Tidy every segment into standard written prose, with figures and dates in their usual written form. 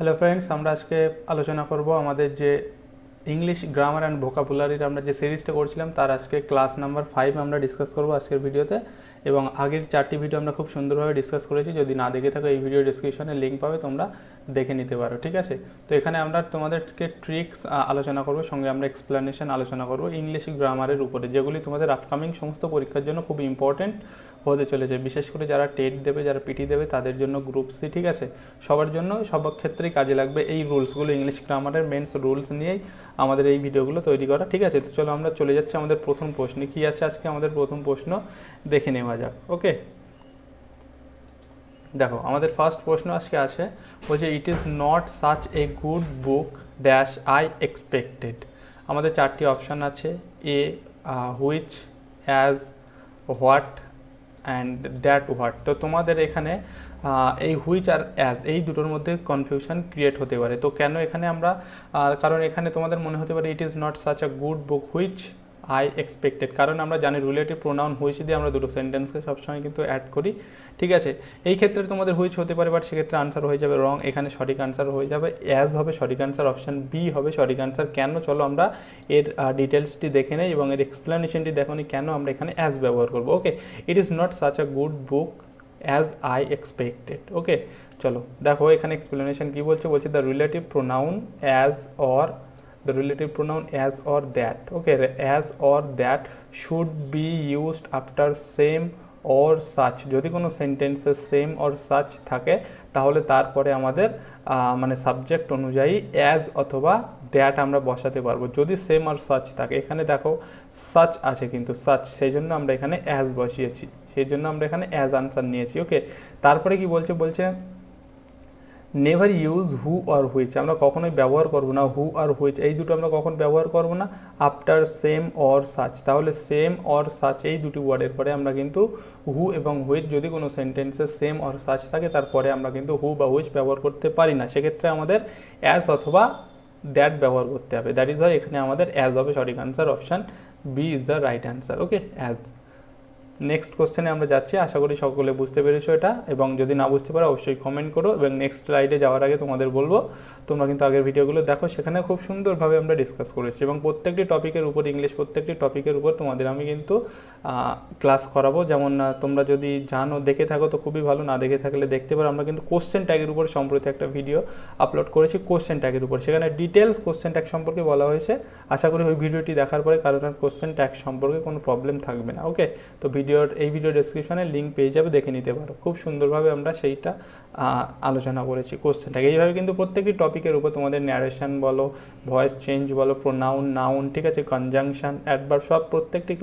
Hello friends, আমরা আজকে আলোচনা করব আমাদের যে ইংলিশ গ্রামার অ্যান্ড ভোকাবুলারির আমরা যে সিরিজটা করছিলাম তার আজকে ক্লাস নাম্বার 5 আমরা ডিসকাস করব আজকের ভিডিওতে। এবং আগের 4টি ভিডিও আমরা খুব সুন্দরভাবে ডিসকাস করেছি। যদি না দেখে থাকো এই ভিডিও ডিসক্রিপশনে লিঙ্ক পাবে, তোমরা দেখে নিতে পারো, ঠিক আছে। তো এখানে আমরা তোমাদেরকে ট্রিক্স আলোচনা করব, সঙ্গে আমরা এক্সপ্লেনেশন আলোচনা করব ইংলিশ গ্রামারের উপরে, যেগুলি তোমাদের আপকামিং সমস্ত পরীক্ষার জন্য খুব ইম্পর্টেন্ট হতে চলেছে। বিশেষ করে যারা টেট দেবে, যারা পিটি দেবে, তাদের জন্য গ্রুপ সি, ঠিক আছে, সবার জন্য সব ক্ষেত্রেই কাজে লাগবে এই রুলসগুলো। ইংলিশ গ্রামারের মেন্স রুলস নিয়েই আমাদের এই ভিডিওগুলো তৈরি করা, ঠিক আছে। তো চলো আমরা চলে যাচ্ছি আমাদের প্রথম প্রশ্নে। কী আছে আজকে আমাদের প্রথম প্রশ্ন, দেখে নেওয়া যাক। ওকে, দেখো আমাদের ফার্স্ট প্রশ্ন আজকে আছে, বলছে it is not such a good book dash I expected. আমাদের 4টি অপশান আছে, A which, as, what and that what. তো তোমাদের এখানে এই হুইচ আর অ্যাজ এই দুটোর মধ্যে কনফিউশন ক্রিয়েট হতে পারে। তো কেন এখানে আমরা, কারণ এখানে তোমাদের মনে হতে পারে ইট is not such a good book which I expected, কারণ আমরা জানি রিলেটিভ প্রোনাউন হুইচ দিয়ে আমরা দুটো সেন্টেন্সকে সবসময় কিন্তু অ্যাড করি, ঠিক আছে। এই ক্ষেত্রে তোমাদের হুইচ হতে পারে, বাট সেক্ষেত্রে আনসার হয়ে যাবে রং। এখানে সঠিক আনসার হয়ে যাবে অ্যাজ হবে সঠিক আনসার, অপশান বি হবে সঠিক আনসার। কেন, চলো আমরা এর ডিটেলসটি দেখে নেই এবং এর এক্সপ্লেনেশনটি দেখো নি কেন আমরা এখানে অ্যাজ ব্যবহার করবো। Okay, it is not such a good book as I expected. Okay, চলো দেখো এখানে এক্সপ্লেনেশন কী বলছে। বলছে the relative pronoun as or, the relative pronoun as or that, okay, as or that should be used after same or such। যদি কোনো সেন্টেন্সে same or such থাকে তাহলে তারপরে আমাদের মানে সাবজেক্ট অনুযায়ী অ্যাজ অথবা দ্যাট আমরা বসাতে পারবো যদি সেম আর সাচ থাকে। এখানে দেখো সাচ আছে কিন্তু সাচ, সেই জন্য আমরা এখানে অ্যাজ বসিয়েছি, সেই জন্য আমরা এখানে অ্যাজ আনসার নিয়েছি। ওকে, তারপরে কি বলছে, বলছে নেভার ইউজ হু আর হুইচ, আমরা কখনোই ব্যবহার করবো না হু আর হুইচ, এই দুটো আমরা কখন ব্যবহার করবো না, আফটার সেম অর সাচ। তাহলে সেম অর সাচ এই দুটি ওয়ার্ডের পরে আমরা কিন্তু হু এবং হুইচ, যদি কোনো সেন্টেন্সে সেম অর সাচ থাকে তারপরে আমরা কিন্তু হু বা হুইচ ব্যবহার করতে পারি না। সেক্ষেত্রে আমাদের অ্যাজ অথবা দ্যাট ব্যবহার করতে হবে। দ্যাট ইজ হয় এখানে আমাদের অ্যাজ হবে সঠিক answer, option B is the right answer. Okay, as. Next কোশ্চেনে আমরা যাচ্ছি, আশা করি সকলে বুঝতে পেরেছো এটা, এবং যদি না বুঝতে পারো অবশ্যই কমেন্ট করো। এবং নেক্সট স্লাইডে যাওয়ার আগে তোমাদের বলবো তোমরা কিন্তু আগের ভিডিওগুলো দেখো, সেখানে খুব সুন্দরভাবে আমরা ডিসকাস করেছি এবং প্রত্যেকটি টপিকের উপর, ইংলিশ প্রত্যেকটি টপিকের উপর তোমাদের আমি কিন্তু ক্লাস করাবো। যেমন তোমরা যদি জানো, দেখে থাকো তো খুবই ভালো, না দেখে থাকলে দেখতে পারো। আমরা কিন্তু কোশ্চেন ট্যাগের উপর সম্প্রতি একটা ভিডিও আপলোড করেছি, কোশ্চেন ট্যাগের উপর, সেখানে ডিটেলস কোশ্চেন ট্যাগ সম্পর্কে বলা হয়েছে। আশা করি ওই ভিডিওটি দেখার পরে কারণ কোশ্চেন ট্যাগ সম্পর্কে কোনো প্রবলেম থাকবে না। ওকে, তো এই ভিডিও ডেসক্রিপশনে লিঙ্ক পেয়ে যাবে, দেখে নিতে পারো। খুব সুন্দরভাবে আমরা সেইটা আলোচনা করেছি কোশ্চেনটাকে। এইভাবে কিন্তু প্রত্যেকটি টপিকের উপর তোমাদের ন্যারেশন বলো, ভয়েস চেঞ্জ বলো, প্রোনাউন, নাউন, ঠিক আছে, কনজাংশন, অ্যাডভার্ব, সব প্রত্যেকটি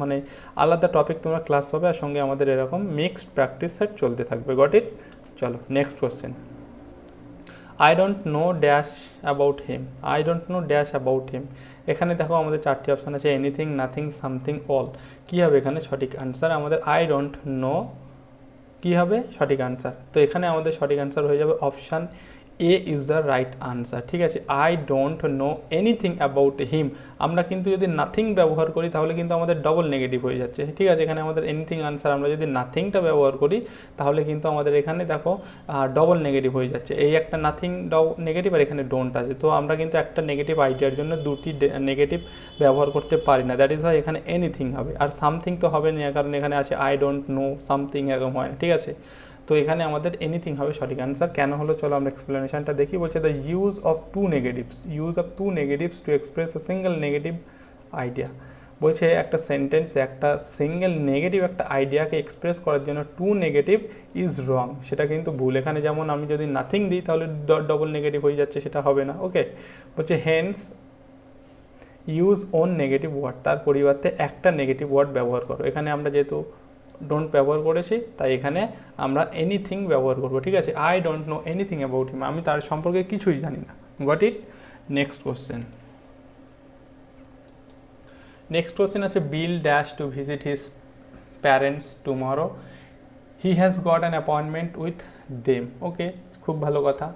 মানে আলাদা টপিক তোমরা ক্লাস পাবে, আর সঙ্গে আমাদের এরকম মিক্সড প্র্যাকটিস সেট চলতে থাকবে। Got it? চলো next question. I don't know dash about him, I don't know dash about him. এখানে দেখো আমাদের 4টি অপশান আছে, এনিথিং, নাথিং, সামথিং, অল। কী হবে এখানে সঠিক আনসার? আমাদের আই ডোন্ট নো কী হবে সঠিক আনসার? তো এখানে আমাদের সঠিক আনসার হয়ে যাবে option A is the right answer, ঠিক আছে। I don't know anything about হিম। আমরা কিন্তু যদি নাথিং ব্যবহার করি তাহলে কিন্তু আমাদের ডবল নেগেটিভ হয়ে যাচ্ছে, ঠিক আছে। এখানে আমাদের এনিথিং আনসার, আমরা যদি নাথিংটা ব্যবহার করি তাহলে কিন্তু আমাদের এখানে দেখো ডবল নেগেটিভ হয়ে যাচ্ছে। এই একটা নাথিং নেগেটিভ আর এখানে ডোন্ট আছে, তো আমরা কিন্তু একটা নেগেটিভ আইডিয়ার জন্য দুটি নেগেটিভ ব্যবহার করতে পারি না। দ্যাট ইজ হয় এখানে এনিথিং হবে, আর সামথিং তো হবে না, কারণ এখানে আছে আই ডোন্ট নো সামথিং, এরকম হয় না, ঠিক আছে। তো এখানে আমাদের এনিথিং হবে সঠিক আনসার। কেন হলো চলো আমরা এক্সপ্লেনেশনটা দেখি। বলছে the use of two negatives to express a single negative idea. বলছে একটা সেন্টেন্সে একটা সিঙ্গেল নেগেটিভ একটা আইডিয়াকে এক্সপ্রেস করার জন্য টু নেগেটিভ ইজ রং, সেটা কিন্তু ভুল। এখানে যেমন আমি যদি নাথিং দিই তাহলে ডবল নেগেটিভ হয়ে যাচ্ছে, সেটা হবে না। ওকে, বলছে hence use one negative word, তার পরিবর্তে একটা নেগেটিভ ওয়ার্ড ব্যবহার করো। এখানে আমরা যেহেতু ডোন্ট ব্যবহার করেছি তাই এখানে আমরা এনিথিং ব্যবহার করবো, ঠিক আছে। I don't know anything about him, আমি তার সম্পর্কে কিছুই জানি না। Got it? Next question. Next question আছে, Bill dash to visit his parents tomorrow, he has got an appointment with them. Okay, খুব ভালো কথা।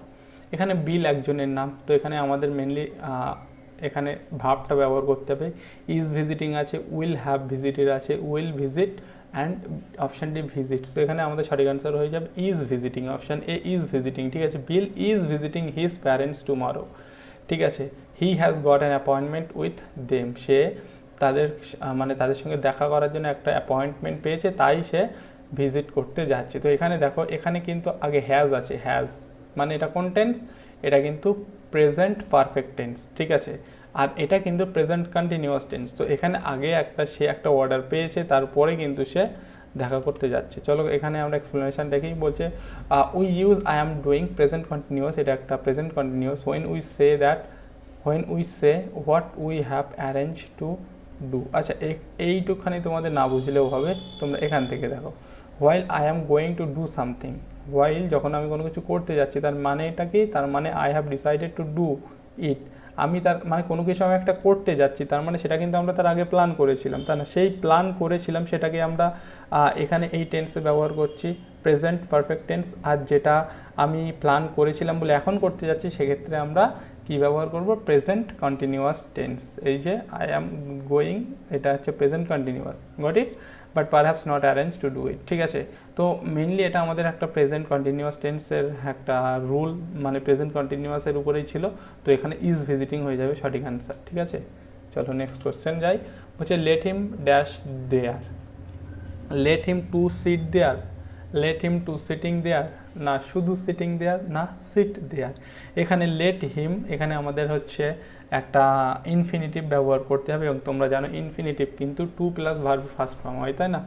এখানে বিল একজনের নাম, তো এখানে আমাদের মেনলি এখানে ভাবটা ব্যবহার করতে হবে। ইজ ভিজিটিং আছে, উইল হ্যাভ ভিজিটেড আছে, will visit and option D visit. তো এখানে আমাদের সঠিক অ্যান্সার হয়ে যাবে is visiting, option A is visiting. ঠিক আছে, Bill is visiting his parents tomorrow. ঠিক আছে, he has got an appointment with them, সে তাদের মানে তাদের সঙ্গে দেখা করার জন্য একটা অ্যাপয়েন্টমেন্ট পেয়েছে, তাই সে ভিজিট করতে যাচ্ছে। তো এখানে দেখো, এখানে কিন্তু আগে হ্যাজ আছে, হ্যাজ মানে এটা কোন টেন্স, এটা কিন্তু প্রেজেন্ট পারফেক্ট টেন্স। ঠিক আছে, আর এটা কিন্তু প্রেজেন্ট কন্টিনিউয়াস টেন্স। তো এখানে আগে সে একটা অর্ডার পেয়েছে, তারপরে কিন্তু সে দেখা করতে যাচ্ছে। চলো এখানে আমরা এক্সপ্লেনেশন দেখি। বলছে we use I am doing present continuous, এটা একটা present continuous when we say what we have arrange to do. আচ্ছা, এইটুখানি তোমাদের না বুঝলেও হবে, তোমরা এখান থেকে দেখো। While I am going to do something, while যখন আমি কোনো কিছু করতে যাচ্ছি, তার মানে এটা কি, তার মানে I have decided to do it. আমি তার মানে কোনো কিছু আমি একটা করতে যাচ্ছি, তার মানে সেটা কিন্তু আমরা তার আগে প্ল্যান করেছিলাম, তাই না? সেই প্ল্যান করেছিলাম সেটাকে আমরা এখানে এই টেন্সে ব্যবহার করছি, প্রেজেন্ট পারফেক্ট টেন্স। আর যেটা আমি প্ল্যান করেছিলাম বলে এখন করতে যাচ্ছি, সেক্ষেত্রে আমরা কি ব্যবহার করব, প্রেজেন্ট কন্টিনিউয়াস টেন্স। এই যে আই অ্যাম গোয়িং, এটা হচ্ছে present continuous, got it, but perhaps not arrange to do it. ঠিক আছে, তো মেনলি এটা আমাদের একটা প্রেজেন্ট কন্টিনিউয়াস টেন্সের একটা রুল, মানে প্রেজেন্ট কন্টিনিউয়াসের উপরেই ছিল। তো এখানে ইজ ভিজিটিং হয়ে যাবে সঠিক অ্যান্সার। ঠিক আছে, চলো নেক্সট কোশ্চেন যাই। হচ্ছে let him dash there, let him to sit there, let him to sitting there, না শুধু সিটিং দেয়ার, না সিট দেয়ার। এখানে লেট হিম, এখানে আমাদের হচ্ছে একটা ইনফিনিটিভ ব্যবহার করতে হবে, এবং তোমরা জানো ইনফিনিটিভ কিন্তু to plus verb first form হয়, তাই না?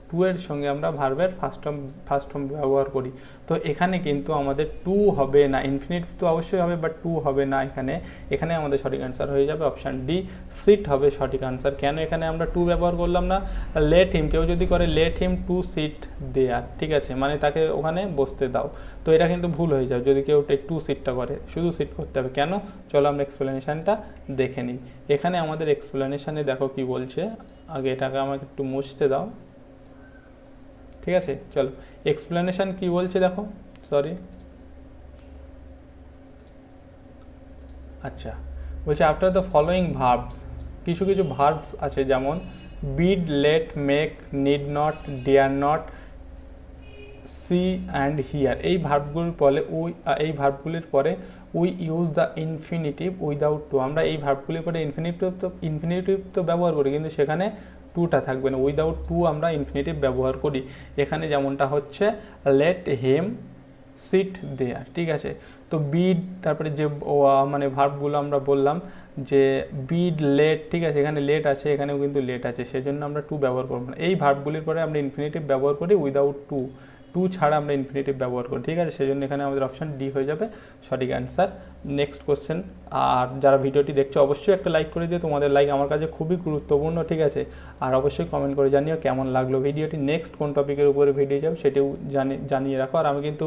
টু এর সঙ্গে আমরা ভার্বের ফার্স্ট ফর্ম ব্যবহার করি। তো এখানে কিন্তু আমাদের টু হবে না, ইনফিনিটিভ তো অবশ্যই হবে, বাট টু হবে না এখানে। এখানে আমাদের সঠিক অ্যান্সার হয়ে যাবে অপশান ডি, সিট হবে সঠিক অ্যান্সার। কেন এখানে আমরা টু ব্যবহার করলাম না? লেট হিম, কেউ যদি করে লেট হিম টু সিট দেয়ার, ঠিক আছে, মানে তাকে ওখানে বসতে দাও। তো এটা কিন্তু ভুল হয়ে যাবে যদি কেউ টু সিটটা করে, শুধু সিট করতে হবে। কেন? চলো আমরা এক্সপ্লেনেশানটা দেখে নিই। এখানে আমাদের এক্সপ্লেনেশানে দেখো কি বলছে, আগে এটাকে আমাকে একটু মুছতে দাও। ঠিক আছে, চলো এক্সপ্লেনেশন কি বলছে দেখো, সরি, আচ্ছা বলছে আফটার দ্য ফলোয়িং ভার্বস, কিছু কিছু ভার্বস আছে যেমন bid, let, make, need not, dare not, see and hear. এই ভার্বগুলির পরে we use the infinitive without to. আমরা এই ভার্বগুলির পরে ইনফিনিটিভ তো ব্যবহার করি, কিন্তু সেখানে টুটা থাকবে না, উইদাউট টু আমরা ইনফিনিটিভ ব্যবহার করি। এখানে যেমনটা হচ্ছে লেট হেম সিট দেয়ার। ঠিক আছে, তো বিড, তারপরে যে মানে ভার্বগুলো আমরা বললাম যে বিড, লেট, ঠিক আছে, এখানে লেট আছে, এখানেও কিন্তু লেট আছে, সেজন্য আমরা টু ব্যবহার করবো না। এই ভার্বগুলির পরে আমরা ইনফিনিটিভ ব্যবহার করি উইদাউট টু, টু ছাড়া আমরা ইনফিনিটিভ ব্যবহার করি। ঠিক আছে, সেজন্য এখানে আমাদের অপশান ডি হয়ে যাবে সঠিক অ্যান্সার। Next question. আর যারা ভিডিওটি দেখছো অবশ্যই একটা লাইক করে দিও, তোমাদের লাইক আমার কাছে খুবই গুরুত্বপূর্ণ। ঠিক আছে, আর অবশ্যই কমেন্ট করে জানিও কেমন লাগলো ভিডিওটি, নেক্সট কোন টপিকের উপরে ভিডিও যাবে সেটিও জানিয়ে রাখো। আর আমি কিন্তু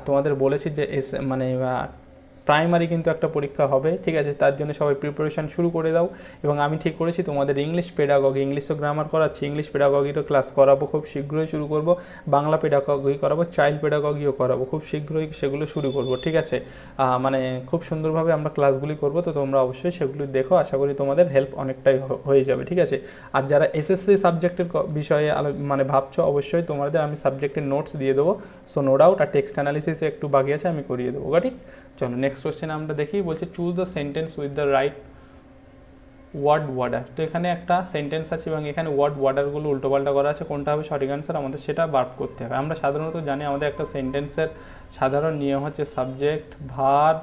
তোমাদের বলেছি যে মানে প্রাইমারি কিন্তু একটা পরীক্ষা হবে, ঠিক আছে, তার জন্য সবাই প্রিপারেশান শুরু করে দাও। এবং আমি ঠিক করেছি তোমাদের ইংলিশ পেডাগগি, ইংলিশও গ্রামার করাচ্ছি, ইংলিশ পেডাগগিরও ক্লাস করাবো, খুব শীঘ্রই শুরু করব। বাংলা পেডাগগি করাবো, চাইল্ড পেডাগগিও করাবো, খুব শীঘ্রই সেগুলো শুরু করব। ঠিক আছে, মানে খুব সুন্দরভাবে আমরা ক্লাসগুলি করব, তো তোমরা অবশ্যই সেগুলি দেখো, আশা করি তোমাদের হেল্প অনেকটাই হয়ে যাবে। ঠিক আছে, আর যারা এসএসসি সাবজেক্টের বিষয়ে মানে ভাবছো, অবশ্যই তোমাদের আমি সাবজেক্টের নোটস দিয়ে দেবো, সো নো ডাউট। আর টেক্সট অ্যানালিসিসে একটু বাকি আছে, আমি করিয়ে দেবো। ঠিক, চলো নেক্সট কোশ্চেন আমরা দেখি। বলছে choose the sentence with the right word order. তো এখানে একটা সেন্টেন্স আছে এবং এখানে ওয়ার্ড ওয়ার্ডারগুলো উল্টোপাল্টা করা আছে, কোনটা হবে সঠিক অ্যান্সার আমাদের সেটা বার করতে হবে। আমরা সাধারণত জানি আমাদের একটা সেন্টেন্সের সাধারণ নিয়ম হচ্ছে সাবজেক্ট, ভার্ব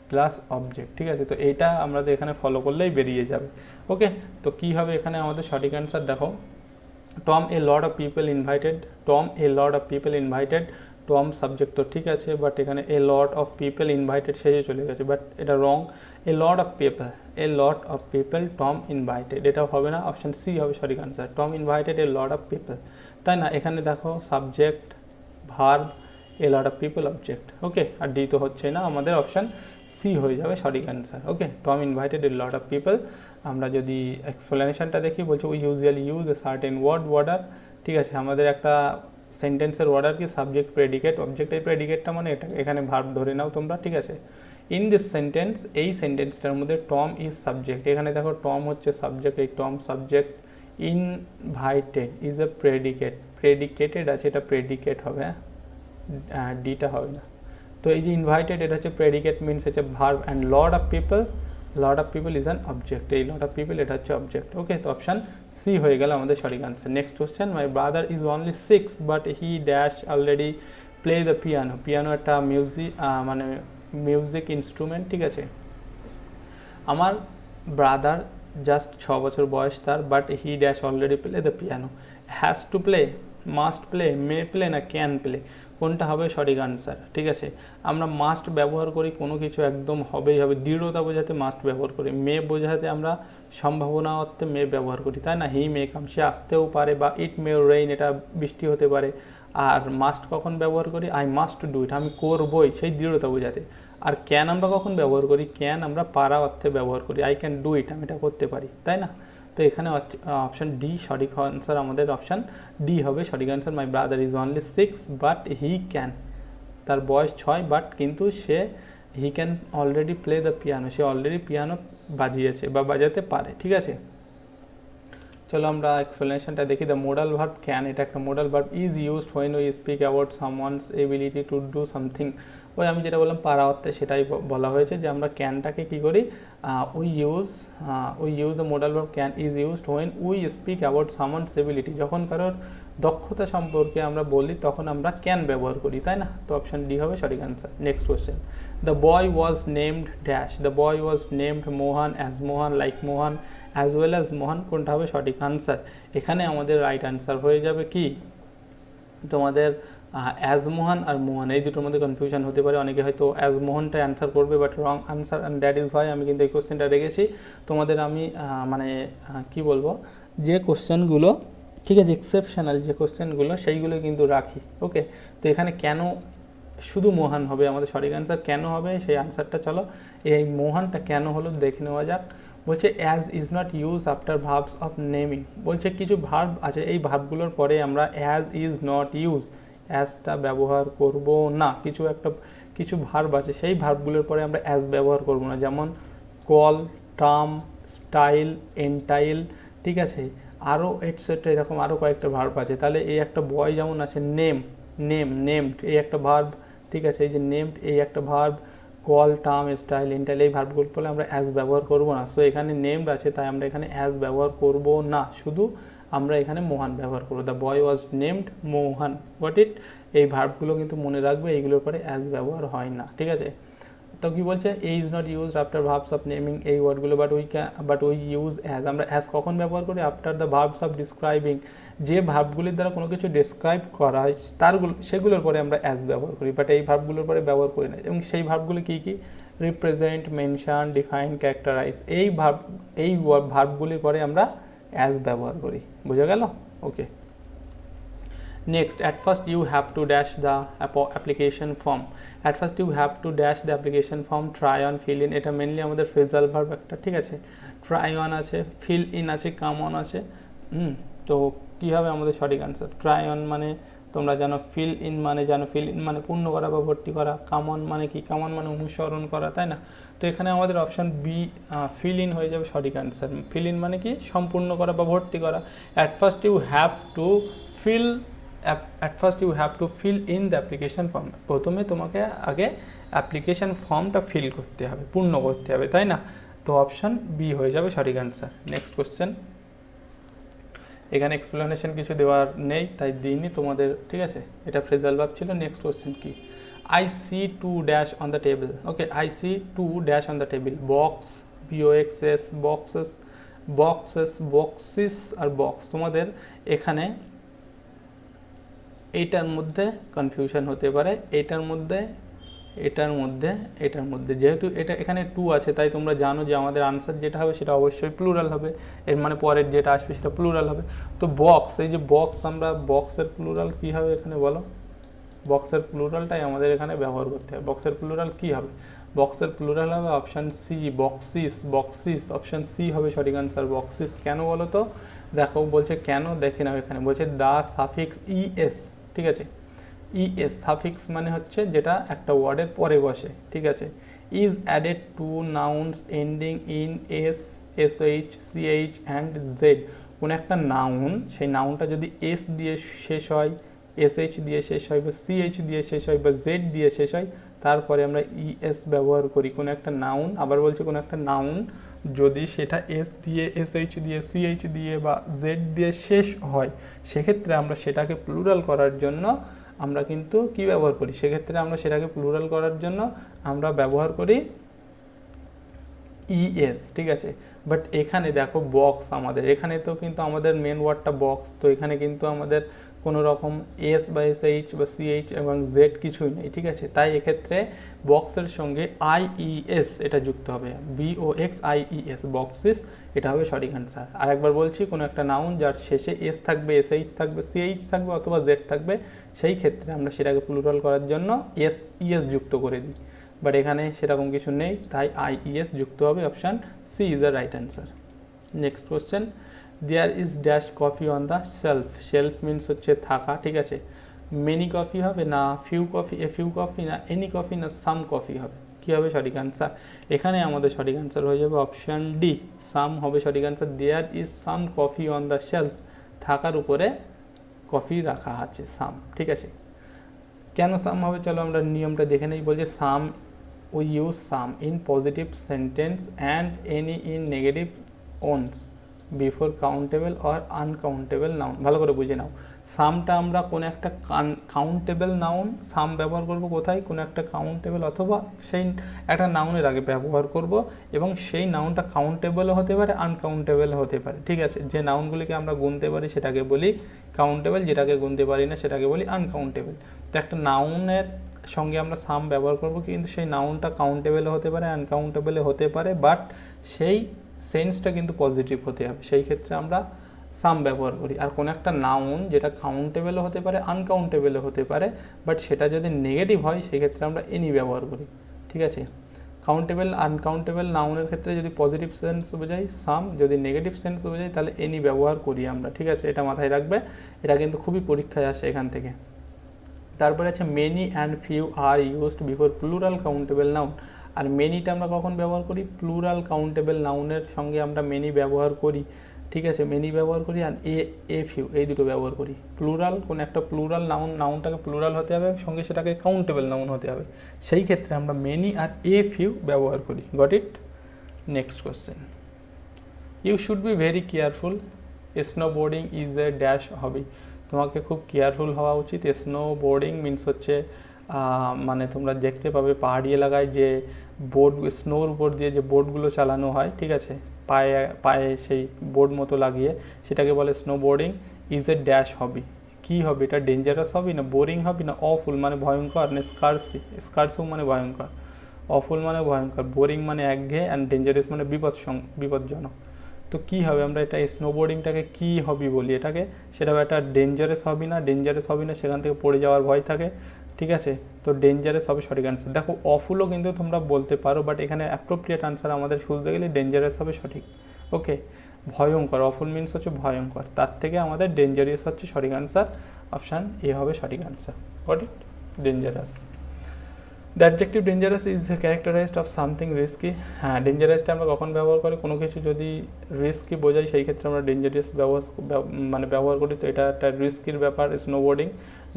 প্লাস অবজেক্ট। ঠিক আছে, তো এইটা আমাদের এখানে ফলো করলেই বেরিয়ে যাবে। ওকে, তো কী হবে এখানে আমাদের সঠিক অ্যান্সার দেখো, Tom a lot of people invited, Tom a lot of people invited, Tom subject তো ঠিক আছে, বাট এখানে a lot of people invited শেষে চলে গেছে, বাট এটা wrong. A lot of people, a lot of people Tom invited, এটাও হবে না, অপশান সি হবে সঠিক answer, Tom invited a lot of people, তাই না? এখানে দেখো subject, verb, a lot of people, object. Okay, R D তো হচ্ছে না, আমাদের অপশান সি হয়ে যাবে সঠিক answer. Okay, Tom invited a lot of people. আমরা যদি এক্সপ্লেনেশনটা দেখি, বলছে we usually use a certain word order. ঠিক আছে, আমাদের একটা সেন্টেন্সের ওয়ার্ডার কি সাবজেক্ট, প্রেডিকেট, অবজেক্ট। এই প্রেডিকেটটা মানে এটা, এখানে ভার্ব ধরে নাও তোমরা। ঠিক আছে, ইন দিস সেন্টেন্স, এই সেন্টেন্সটার মধ্যে টম ইজ সাবজেক্ট। এখানে দেখো টম হচ্ছে সাবজেক্ট, এই Tom subject, invited is a predicated আছে, এটা প্রেডিকেট হবে, ডিটা হবে না। তো এই যে ইনভাইটেড এটা হচ্ছে প্রেডিকেট, মিনস হচ্ছে verb, and lot of people is an object, এই লট অফ পিপল এটা হচ্ছে অবজেক্ট। ওকে, তো অপশান সি হয়ে গেল আমাদের সঠিক answer. Next question, my brother is only 6 but he dash already play the piano. Piano একটা মিউজিক ইনস্ট্রুমেন্ট, ঠিক আছে। আমার ব্রাদার জাস্ট 6 বছর বয়স তার, but he dash already play the piano. Has to play, must play, May play না can play, কোনটা হবে সঠিক আনসার? ঠিক আছে, আমরা মাস্ট ব্যবহার করি কোনো কিছু একদম হবেই হবে, দৃঢ়তা বোঝাতে মাস্ট ব্যবহার করি, মে বোঝাতে আমরা সম্ভাবনা অর্থে মে ব্যবহার করি, তাই না। হি মে কাম, সে আসতেও পারে, বা ইট মে রেইন, এটা বৃষ্টি হতে পারে। আর মাস্ট কখন ব্যবহার করি? আই মাস্ট ডু ইট, আমি করবই, সেই দৃঢ়তা বোঝাতে। আর ক্যান আমরা কখন ব্যবহার করি? ক্যান আমরা পারা অর্থে ব্যবহার করি, আই ক্যান ডু ইট, আমি এটা করতে পারি, তাই না। তো এখানে অপশান ডি সঠিক আনসার, আমাদের অপশান ডি হবে সঠিক answer. My brother is only 6 but he can, তার বয়স 6 বাট কিন্তু সে he can already play the piano, সে অলরেডি পিয়ানো বাজিয়েছে বা বাজাতে পারে, ঠিক আছে। চলো আমরা এক্সপ্লেনেশনটা দেখি। দ্য মোডাল ভার্ব ক্যান, এটা একটা modal verb, is used when we speak about someone's ability to do something. ওই আমি যেটা বললাম পারা অর্থে, সেটাই বলা হয়েছে যে আমরা ক্যানটাকে কী করি, we use the modal verb can is used when we speak about someone's ability, যখন কারোর দক্ষতা সম্পর্কে আমরা বলি তখন আমরা ক্যান ব্যবহার করি, তাই না। তো অপশান ডি হবে সঠিক answer. Next question, the boy was named dash, the boy was named Mohan, as Mohan, like Mohan, as well as Mohan, কোনটা হবে সঠিক আনসার? এখানে আমাদের রাইট আনসার হয়ে যাবে কি তোমাদের অ্যাজ মোহন আর মোহন, এই দুটোর মধ্যে কনফিউশন হতে পারে, অনেকে হয়তো অ্যাজ মোহনটাই অ্যান্সার করবে, but wrong answer, and that is why আমি কিন্তু এই কোশ্চেনটা রেখেছি তোমাদের। আমি কি বলবো, যে কোশ্চেনগুলো ঠিক আছে এক্সেপশনাল যে কোশ্চেনগুলো সেইগুলো কিন্তু রাখি। ওকে, তো এখানে কেন শুধু মোহন হবে আমাদের সঠিক আনসার, কেন হবে সেই আনসারটা চলো এই মোহনটা কেন হলো দেখে নেওয়া যাক। বলছে as is not use after verbs of naming, বলছে কিছু ভার্ব আছে এই ভার্বগুলোর পরে আমরা অ্যাজ ইজ নট ইউজ, অ্যাজটা ব্যবহার করব না। কিছু ভার্ব আছে সেই ভার্বগুলোর পরে আমরা অ্যাজ ব্যবহার করব না, যেমন কল, টার্ম, স্টাইল, এন্টাইল, ঠিক আছে, আরও এটসেট্রা, এরকম আরও কয়েকটা ভার্ব আছে। তাহলে এই একটা বয় যেমন আছে, নেমড এই একটা ভার্ব, ঠিক আছে, এই যে নেমড এই একটা ভার্ব, কল, টার্ম, স্টাইল, এন্টাইল এই ভার্বগুলো বলে আমরা অ্যাজ ব্যবহার করব না। সো এখানে নেমড আছে তাই আমরা এখানে অ্যাজ ব্যবহার করব না, শুধু আমরা এখানে মোহন ব্যবহার করবো। The boy was named Mohan, got it. এই ভার্বগুলো কিন্তু মনে রাখবে, এইগুলোর পরে অ্যাজ ব্যবহার হয় না, ঠিক আছে। তো কি বলছে, A is not used after verbs of naming, এই ওয়ার্ডগুলো বাট উই ইউজ অ্যাজ, আমরা অ্যাজ কখন ব্যবহার করি? After the verbs of describing, যে ভার্বগুলির দ্বারা কোনো কিছু ডিসক্রাইব করা হয় সেগুলোর পরে আমরা অ্যাজ ব্যবহার করি, বাট এই ভার্বগুলোর পরে ব্যবহার করি না। এবং সেই ভার্বগুলি কী কী? রিপ্রেজেন্ট, মেনশন, ডিফাইন, ক্যারেক্টারাইজ, এই ভার্বগুলির পরে আমরা অ্যাজ ব্যবহার করি। বুঝা গেল? ওকে, next, at first you have to dash the application form, at first you have to dash the application form, try on, fill in, এটা মেনলি আমাদের ফ্রেজাল ভার্ব একটা, ঠিক আছে। try on আছে, fill in আছে, come on আছে। তো কী হবে আমাদের সঠিক আনসার? try on মানে তোমরা জানো, fill in মানে পূর্ণ করা বা ভর্তি করা, come on মানে কি? come on মানে অনুসরণ করা, তাই না। তো এখানে আমাদের অপশান বি fill in হয়ে যাবে সঠিক আনসার। fill in মানে কি? সম্পূর্ণ করা বা ভর্তি করা। at first you have to fill in the application form, প্রথমে তোমাকে আগে অ্যাপ্লিকেশন ফর্মটা ফিল করতে হবে, পূর্ণ করতে হবে, তাই না। তো অপশান বি হয়ে যাবে সঠিক আনসার। নেক্সট কোশ্চেন, এখানে এক্সপ্লেনেশন কিছু দেওয়ার নেই তাই দিইনি তোমাদের, ঠিক আছে, এটা ফ্রেজাল ভার্ব ছিল। নেক্সট কোশ্চেন কি? I see 2 dash on the table, okay, I see 2 dash on the table, box, boxes, boxes R box. তোমাদের এখানে এইটার মধ্যে কনফিউশন হতে পারে, এটার মধ্যে যেহেতু এটা এখানে 2 আছে তাই তোমরা জানো যে আমাদের আনসার যেটা হবে সেটা অবশ্যই প্লুরাল হবে, এর মানে পরের যেটা আসবে সেটা প্লুরাল হবে। তো বক্স, এই যে বক্স, আমরা বক্সের প্লুরাল কী হবে এখানে বলো? বক্সের প্লুরালটাই আমাদের এখানে ব্যবহার করতে হবে। বক্সের প্লুরাল কী হবে? বক্সের প্লুরাল হবে option C, boxes, option C হবে সঠিক আনসার, বক্সিস। কেন বলো তো? দেখো বলছে কেন, দেখে নাও এখানে বলছে দা সাফিক্স ইএস, ঠিক আছে, ইএস সাফিক্স মানে হচ্ছে যেটা একটা ওয়ার্ডের পরে বসে, ঠিক আছে। Is added to nouns ending in S, SH, CH and Z, কোনো একটা নাউন, সেই নাউনটা যদি এস দিয়ে শেষ হয়, এসএইচ দিয়ে শেষ হয়, বা সিএইচ দিয়ে শেষ হয়, বা জেড দিয়ে শেষ হয়, তারপরে আমরা ইএস ব্যবহার করি। কোনো একটা নাউন, আবার বলছি কোনো একটা নাউন যদি সেটা এস দিয়ে, এসএইচ দিয়ে, সিএইচ দিয়ে বা জেড দিয়ে শেষ হয়, সেক্ষেত্রে আমরা সেটাকে প্লুরাল করার জন্য আমরা কিন্তু কি ব্যবহার করি, সেক্ষেত্রে আমরা সেটাকে প্লুরাল করার জন্য আমরা ব্যবহার করি ইএস, ঠিক আছে। বাট এখানে দেখো বক্স, আমাদের এখানে তো কিন্তু আমাদের মেন ওয়ার্ডটা বক্স, তো এখানে কিন্তু আমাদের কোনো রকম এস বা এসএইচ বা সিএইচ এবং জেড কিছুই নেই, ঠিক আছে। তাই এক্ষেত্রে বক্সের সঙ্গে আইইএস এটা যুক্ত হবে, BOXIES, বক্সিস, এটা হবে সঠিক অ্যান্সার। আর একবার বলছি, কোনো একটা নাউন যার শেষে এস থাকবে, এসএইচ থাকবে, সিএইচ থাকবে অথবা জেড থাকবে, সেই ক্ষেত্রে আমরা সেটাকে প্লুরাল করার জন্য ইএস যুক্ত করে দিই। বাট এখানে সেরকম কিছু নেই, তাই আইইএস যুক্ত হবে। Option C is the right answer. Next question, there is dash coffee on the shelf. Shelf means হচ্ছে থাকা, ঠিক আছে। মেনি কফি হবে না ফিউ কফি, ফিউ কফি না এনি কফি না সাম কফি হবে, কী হবে সঠিক অ্যান্সার? এখানে আমাদের সঠিক অ্যান্সার হয়ে যাবে অপশান ডি, সাম হবে সঠিক অ্যান্সার। There is some coffee on the shelf, থাকার উপরে কফি রাখা আছে, সাম, ঠিক আছে। কেন সাম হবে চলো আমরা নিয়মটা দেখে নেই। বলছে সাম, we use some in positive sentence and any in negative ones before countable or uncountable noun। ভালো করে বুঝে নাও, সামটা আমরা কোনো একটা কাউন্টেবল নাউন সাম ব্যবহার করব কোথায়, কোনো একটা কাউন্টেবল অথবা সেই একটা নাউনের আগে ব্যবহার করব, এবং সেই নাউনটা কাউন্টেবলও হতে পারে, আনকাউন্টেবল হতে পারে, ঠিক আছে। যে নাউনগুলিকে আমরা গুনতে পারি সেটাকে বলি কাউন্টেবল, যেটাকে গুনতে পারি না সেটাকে বলি আনকাউন্টেবল। তো একটা নাউনের সঙ্গে আমরা সাম ব্যবহার করব, কিন্তু সেই নাউনটা কাউন্টেবল হতে পারে, আনকাউন্টেবল হতে পারে, বাট সেই সেন্সটা কিন্তু পজিটিভ হতে হবে, সেই ক্ষেত্রে আমরা সাম ব্যবহার করি। আর কোনো একটা নাউন যেটা কাউন্টেবল হতে পারে, আনকাউন্টেবল হতে পারে, বাট সেটা যদি নেগেটিভ হয় সেই ক্ষেত্রে আমরা এনি ব্যবহার করি, ঠিক আছে। কাউন্টেবল আনকাউন্টেবল নাউনের ক্ষেত্রে যদি পজিটিভ সেন্স বোঝাই সাম, যদি নেগেটিভ সেন্স বোঝাই তাহলে এনি ব্যবহার করি আমরা, ঠিক আছে। এটা মাথায় রাখবে, এটা কিন্তু খুবই পরীক্ষায় আসে এখান থেকে। তারপরে আছে many and few are used before plural countable noun. আর মেনিটা আমরা কখন ব্যবহার করি, প্লুরাল কাউন্টেবল নাউনের সঙ্গে আমরা মেনি ব্যবহার করি, ঠিক আছে। মেনি ব্যবহার করি, আর এ ফিউ এই দুটো ব্যবহার করি। প্লুরাল, কোন একটা প্লুরাল নাউনটাকে প্লুরাল হতে হবে, সঙ্গে সেটাকে কাউন্টেবল নাউন হতে হবে, সেই ক্ষেত্রে আমরা মেনি আর এ ফিউ ব্যবহার করি। Got it? Next question, you should be very careful, snowboarding is a dash hobby. তোমাকে খুব কেয়ারফুল হওয়া উচিত। স্নো বোর্ডিং মিনস হচ্ছে মানে তোমরা দেখতে পাবে পাহাড়ি এলাকায় যে বোর্ড, স্নোর উপর দিয়ে যে বোর্ডগুলো চালানো হয়, ঠিক আছে, পায়ে পায়ে সেই বোর্ড মতো লাগিয়ে, সেটাকে বলে snowboarding. Is a dash hobby, কী হবে এটা? ডেঞ্জারাস হবি না বোরিং হবি না অফুল মানে ভয়ঙ্কর না স্কার্সিং মানে ভয়ঙ্কর, অফুল মানে ভয়ঙ্কর, বোরিং মানে একঘেয়ে, অ্যান্ড ডেঞ্জারাস মানে বিপজ্জনক। তো কী হবে, আমরা এটা স্নোবোর্ডিংটাকে কী হবি বলি এটাকে, সেটাও একটা ডেঞ্জারাস হবি না, সেখান থেকে পড়ে যাওয়ার ভয় থাকে, ঠিক আছে। তো ডেঞ্জারাস হবে সঠিক অ্যান্সার। দেখো অফুলও কিন্তু তোমরা বলতে পারো, বাট এখানে অ্যাপ্রোপ্রিয়েট অ্যান্সার আমাদের খুঁজতে গেলে ডেঞ্জারাস হবে সঠিক। ওকে, ভয়ঙ্কর, অফুল মিনস হচ্ছে ভয়ঙ্কর, তার থেকে আমাদের ডেঞ্জারাস হচ্ছে সঠিক অ্যান্সার। অপশান এ হবে সঠিক answer. Got it? Dangerous. The adjective dangerous is characterised of something risky. হ্যাঁ, ডেঞ্জারাসটা আমরা কখন ব্যবহার করি, কোনো কিছু যদি রিস্কি বোঝাই সেই ক্ষেত্রে আমরা ডেঞ্জারাস ব্যবহার করি। তো এটা একটা রিস্কির ব্যাপার, স্নোবোর্ডিং,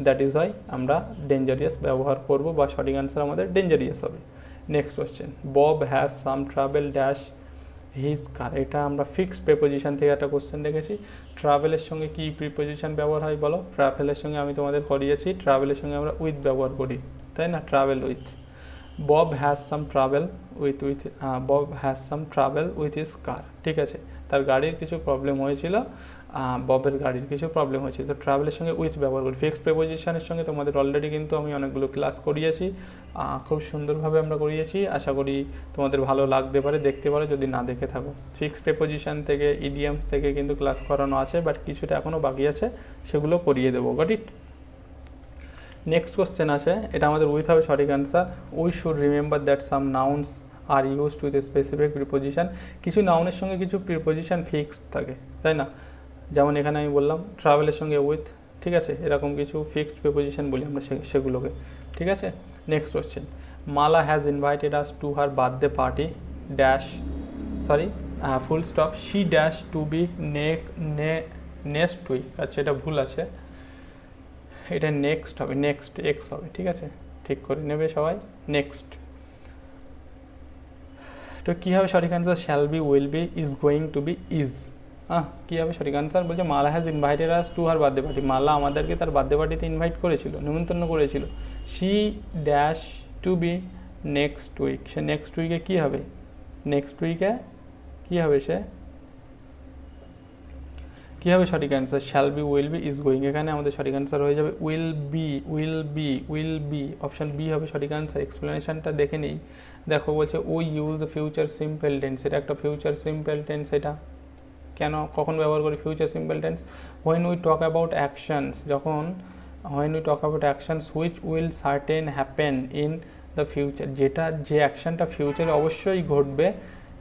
দ্যাট ইজ হয় আমরা ডেঞ্জারিয়াস ব্যবহার করব, বা সঠিক অ্যান্সার আমাদের ডেঞ্জারিয়াস হবে। Next question, Bob has some travel dash his কার। এটা আমরা ফিক্সড প্রিপোজিশন থেকে একটা কোশ্চেন দেখেছি। ট্রাভেলের সঙ্গে কি প্রিপোজিশন ব্যবহার হয় বলো? ট্রাভেলের সঙ্গে আমি তোমাদের করিয়েছি, ট্রাভেলের সঙ্গে আমরা উইথ ব্যবহার করি, তাই না? Travel with. Bob has some travel with his কার, ঠিক আছে। তার গাড়ির কিছু প্রবলেম হয়েছিল, ববের গাড়ির কিছু প্রবলেম হয়েছিল। তো ট্রাভেলের সঙ্গে উইথ ব্যবহার করি। ফিক্সড প্রিপোজিশনের সঙ্গে তোমাদের অলরেডি কিন্তু আমি অনেকগুলো ক্লাস করিয়েছি, খুব সুন্দরভাবে আমরা করিয়েছি। আশা করি তোমাদের ভালো লাগতে পারে, দেখতে পারো যদি না দেখে থাকো। ফিক্সড প্রিপোজিশন থেকে, ইডিয়ামস থেকে কিন্তু ক্লাস করানো আছে, বাট কিছুটা এখনও বাকি আছে, সেগুলো করিয়ে দেবো। Goat it? নেক্সট কোশ্চেন আছে, এটা আমাদের উইথ হবে সঠিক answer. We should remember that some nouns are used with a specific preposition. কিছু নাউনের সঙ্গে কিছু প্রিপোজিশন ফিক্সড থাকে, তাই না? যেমন এখানে আমি বললাম ট্রাভেলের সঙ্গে উইথ, ঠিক আছে, এরকম কিছু ফিক্সড প্রিপোজিশন বলি আমরা সেগুলোকে, ঠিক আছে। Next question, Mala has invited us to her birthday party dash full stop, she dash to be next week. আচ্ছা এটা ভুল আছে, এটা নেক্সট হবে, নেক্সট এক্স হবে, ঠিক আছে, ঠিক করে নেবে সবাই। নেক্সট তো কী হবে সঠিক answer? Shall be, will be, is going to be, is. কী হবে সঠিক অ্যান্সার? বলছে Mala has invited us to her birthday party. Mala আমাদেরকে তার বার্থডে পার্টিতে ইনভাইট করেছিল, নিমন্ত্রণ করেছিল। She dash to be next week, সে নেক্সট উইকে কী হবে? নেক্সট উইকে কী হবে? সে কী হবে সঠিক answer? Shall be, will be, is going. এখানে আমাদের সঠিক অ্যান্সার হয়ে যাবে will be, will be, will be. Option B হবে সঠিক অ্যান্সার। এক্সপ্লেনেশনটা দেখে নেই। দেখো বলছে we use the future simple tense, এটা একটা ফিউচার সিম্পল টেন্স। এটা কেন, কখন ব্যবহার করি future simple tense? When we talk about actions, যখন when we talk about actions which will certain happen in the future, যেটা যে অ্যাকশনটা ফিউচারে অবশ্যই ঘটবে,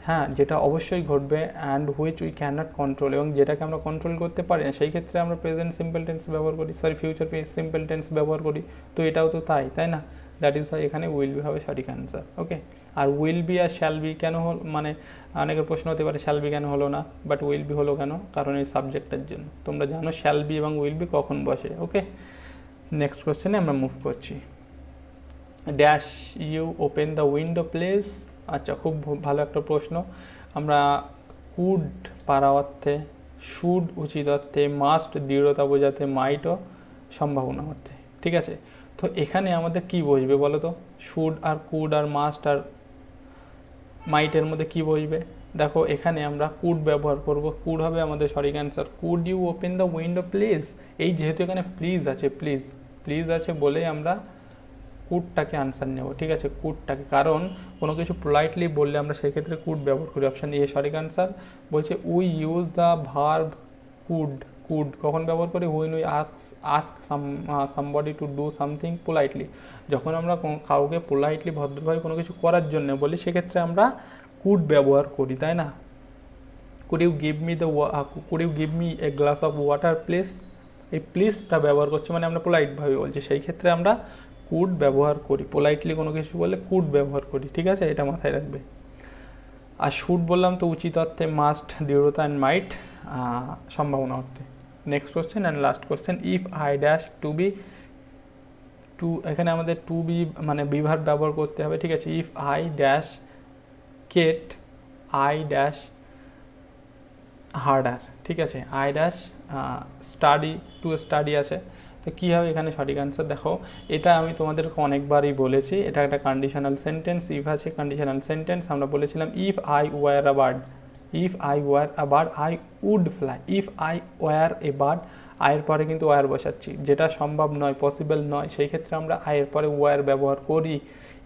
হ্যাঁ যেটা অবশ্যই ঘটবে, and which we can not control, এবং যেটাকে আমরা কন্ট্রোল করতে পারি না, সেই ক্ষেত্রে আমরা প্রেজেন্ট সিম্পল টেন্স ব্যবহার করি, ফিউচার সিম্পল টেন্স ব্যবহার করি। তো এটাও তো তাই না? দ্যাট ইজ এখানে উইল বি হবে সঠিক অ্যান্সার। ওকে, আর উইল বি আর শ্যাল বি কেন হল, মানে অনেকের প্রশ্ন হতে পারে শ্যাল বি কেন হলো না, বাট উইল বি হলো কেন? কারণ এই সাবজেক্টের জন্য। তোমরা জানো শ্যাল বি এবং উইল বি কখন বসে। ওকে, নেক্সট কোশ্চেনে আমরা মুভ করছি। Dash you open the window please. আচ্ছা, খুব ভালো একটা প্রশ্ন। আমরা কুড পারা অর্থে, শুড উচিত অর্থে, মাস্ট দৃঢ়তা বোঝাতে, মাইটও সম্ভাবনা অর্থে, ঠিক আছে। তো এখানে আমাদের কি বসবে বলো তো? Should or could or must or মাইটের মধ্যে কি বসবে? দেখো এখানে আমরা কুড ব্যবহার করব, কুড হবে আমাদের সঠিক answer. Could you open the window please, এই যেহেতু এখানে প্লিজ আছে, প্লিজ আছে বলেই আমরা কুডটাকে আনসার নেব, ঠিক আছে, কুডটাকে। কারণ কোনো কিছু পোলাইটলি বললে আমরা সেই ক্ষেত্রে কুড ব্যবহার করি। অপশান এ সঠিক আনসার। বলছে we use the verb could, could কখন ব্যবহার করি? When we ask somebody to do something politely, যখন আমরা কাউকে পোলাইটলি ভদ্রভাবে কোনো কিছু করার জন্য বলি, সেক্ষেত্রে আমরা কুড ব্যবহার করি, তাই না? Could you give me a glass of water please, এই প্লিজটা ব্যবহার করছি মানে আমরা পোলাইটভাবে বলছি, সেই ক্ষেত্রে আমরা কুড ব্যবহার করি। পোলাইটলি কোনো কিছু বললে কুড ব্যবহার করি, ঠিক আছে, এটা মাথায় রাখবে। আর শুড বললাম তো উচিত অর্থে, মাস্ট দৃঢ়তা, অ্যান্ড মাইট সম্ভাবনা অর্থে। Next question and last question. If I dash to be, এখানে আমাদের টু বি মানে বিভার ব্যবহার করতে হবে, ঠিক আছে। ইফ আই ড্যাশ কেট আই ড্যাশ হার্ডার, ঠিক আছে, আই ড্যাশ স্টাডি আছে। তো কী হবে এখানে সঠিক অ্যান্সার? দেখো এটা আমি তোমাদেরকে অনেকবারই বলেছি, এটা একটা কন্ডিশনাল সেন্টেন্স। ইফ আছে কন্ডিশনাল সেন্টেন্স, আমরা বলেছিলাম if I were a bird, if I were a bird I would fly. If I were a bird, আয়ের পরে কিন্তু ওয়্যার বসাচ্ছি, যেটা সম্ভব নয়, পসিবল নয়, সেই ক্ষেত্রে আমরা আয়ের পরে ওয়্যার ব্যবহার করি।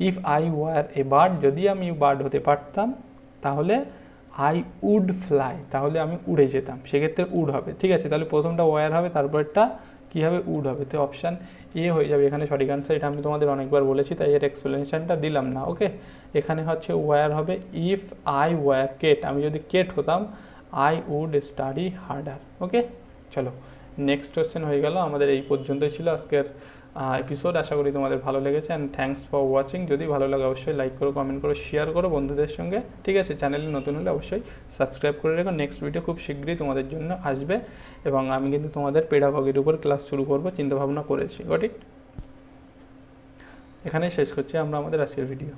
If I were a bird, যদি আমি বার্ড হতে পারতাম তাহলে আই উড ফ্লাই, তাহলে আমি উড়ে যেতাম, সেক্ষেত্রে উড হবে, ঠিক আছে। তাহলে প্রথমটা ওয়্যার হবে, তারপরটা কী হবে? উড হবে। তো অপশান এ হয়ে যাবে এখানে সঠিক অ্যান্সার। এটা আমি তোমাদের অনেকবার বলেছি, তাই এর এক্সপ্লেনেশনটা দিলাম না। ওকে, এখানে হচ্ছে ওয়্যার হবে ইফ আই ওয়্যার কেট, আমি যদি কেট হতাম আই উড স্টাডি হার্ডার। ওকে, চলো নেক্সট কোয়েশ্চেন হয়ে গেল। আমাদের এই পর্যন্তই ছিল আজকের এপিসোড। আশা করি তোমাদের ভালো লেগেছে, অ্যান্ড থ্যাঙ্কস ফর ওয়াচিং। যদি ভালো লাগে অবশ্যই লাইক করো, কমেন্ট করো, শেয়ার করো বন্ধুদের সঙ্গে, ঠিক আছে। চ্যানেলে নতুন হলে অবশ্যই সাবস্ক্রাইব করে রেখো। নেক্সট ভিডিও খুব শীঘ্রই তোমাদের জন্য আসবে, এবং আমি কিন্তু তোমাদের পেডাগগির উপর ক্লাস শুরু করবো, চিন্তাভাবনা করেছি। Got it? এখানেই শেষ করছি আমরা আমাদের আজকের ভিডিও।